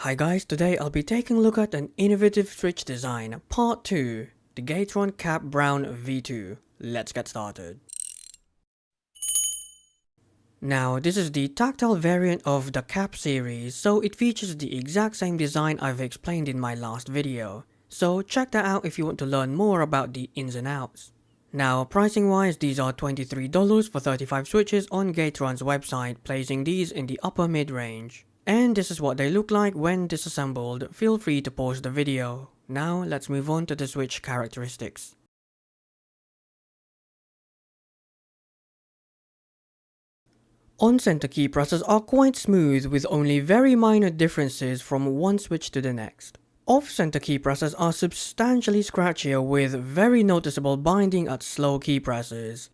Hi guys, today I'll be taking a look at an innovative switch design, part 2, the Gateron Brown V2. Let's get started. Now, this is the tactile variant of the Cap series, so it features the exact same design I've explained in my last video. So check that out if you want to learn more about the ins and outs. Now, pricing wise, these are $23 for 35 switches on Gateron's website, placing these in the upper mid range. And this is what they look like when disassembled. Feel free to pause the video. Now let's move on to the switch characteristics. On-center key presses are quite smooth with only very minor differences from one switch to the next. Off-center key presses are substantially scratchier with very noticeable binding at slow key presses.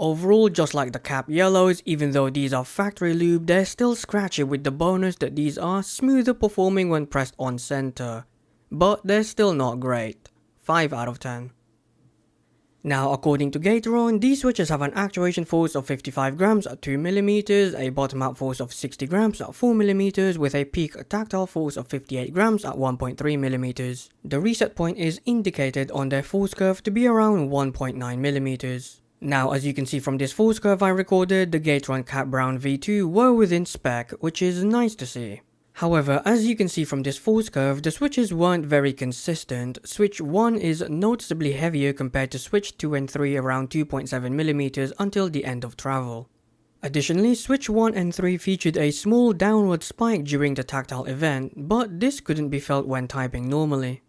Overall, just like the Cap yellows, even though these are factory lube, they're still scratchy with the bonus that these are smoother performing when pressed on center. But they're still not great. 5 out of 10. Now, according to Gateron, these switches have an actuation force of 55 grams at 2mm, a bottom out force of 60 grams at 4mm, with a peak tactile force of 58 grams at 1.3mm. The reset point is indicated on their force curve to be around 1.9mm. Now, as you can see from this force curve I recorded, the Gateron Brown V2 were within spec, which is nice to see. However, as you can see from this force curve, the switches weren't very consistent. Switch 1 is noticeably heavier compared to switch 2 and 3 around 2.7mm until the end of travel. Additionally, switch 1 and 3 featured a small downward spike during the tactile event, but this couldn't be felt when typing normally.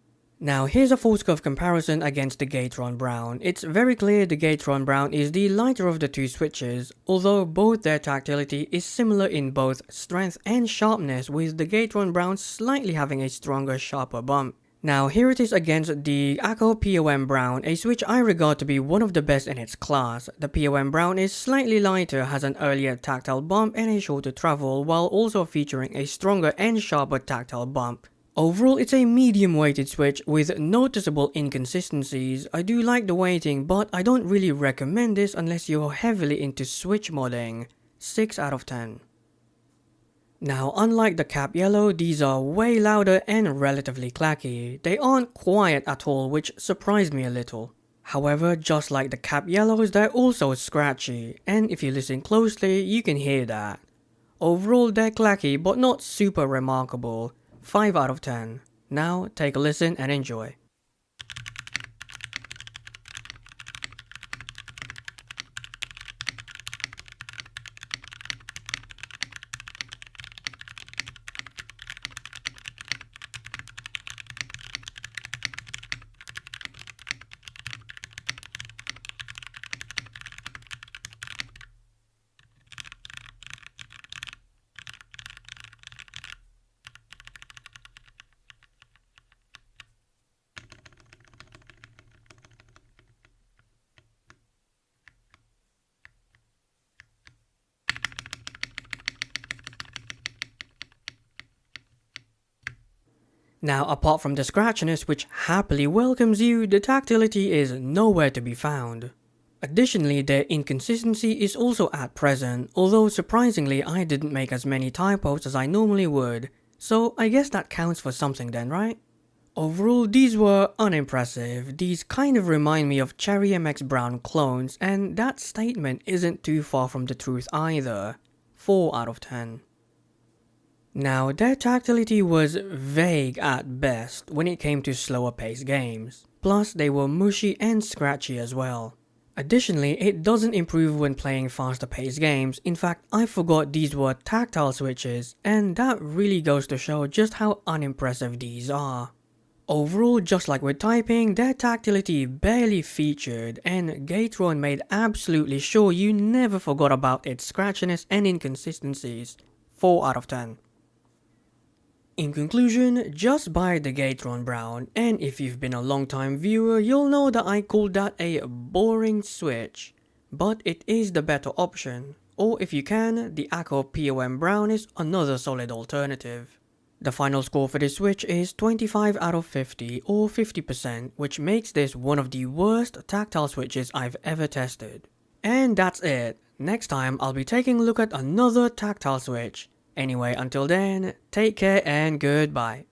Now here's a force curve comparison against the Gateron Brown. It's very clear the Gateron Brown is the lighter of the two switches, although both their tactility is similar in both strength and sharpness, with the Gateron Brown slightly having a stronger, sharper bump. Now here it is against the Akko POM Brown, a switch I regard to be one of the best in its class. The POM Brown is slightly lighter, has an earlier tactile bump and a shorter travel, while also featuring a stronger and sharper tactile bump. Overall, it's a medium weighted switch with noticeable inconsistencies. I do like the weighting, but I don't really recommend this unless you're heavily into switch modding. 6 out of 10. Now, unlike the Cap Yellow, these are way louder and relatively clacky. They aren't quiet at all, which surprised me a little. However, just like the Cap Yellows, they're also scratchy, and if you listen closely, you can hear that. Overall, they're clacky, but not super remarkable. 5 out of 10. Now, take a listen and enjoy. Now, apart from the scratchiness which happily welcomes you, the tactility is nowhere to be found. Additionally, their inconsistency is also at present, although surprisingly I didn't make as many typos as I normally would, so I guess that counts for something then, right? Overall, these were unimpressive. These kind of remind me of Cherry MX Brown clones, and that statement isn't too far from the truth either. 4 out of 10. Now, their tactility was vague at best when it came to slower paced games. Plus, they were mushy and scratchy as well. Additionally, it doesn't improve when playing faster paced games. In fact, I forgot these were tactile switches, and that really goes to show just how unimpressive these are. Overall, just like with typing, their tactility barely featured, and Gateron made absolutely sure you never forgot about its scratchiness and inconsistencies. 4 out of 10. In conclusion, just buy the Gateron Brown, and if you've been a long time viewer, you'll know that I called that a boring switch. But it is the better option, or if you can, the Akko POM Brown is another solid alternative. The final score for this switch is 25 out of 50 or 50%, which makes this one of the worst tactile switches I've ever tested. And that's it. Next time I'll be taking a look at another tactile switch. Anyway, until then, take care and goodbye.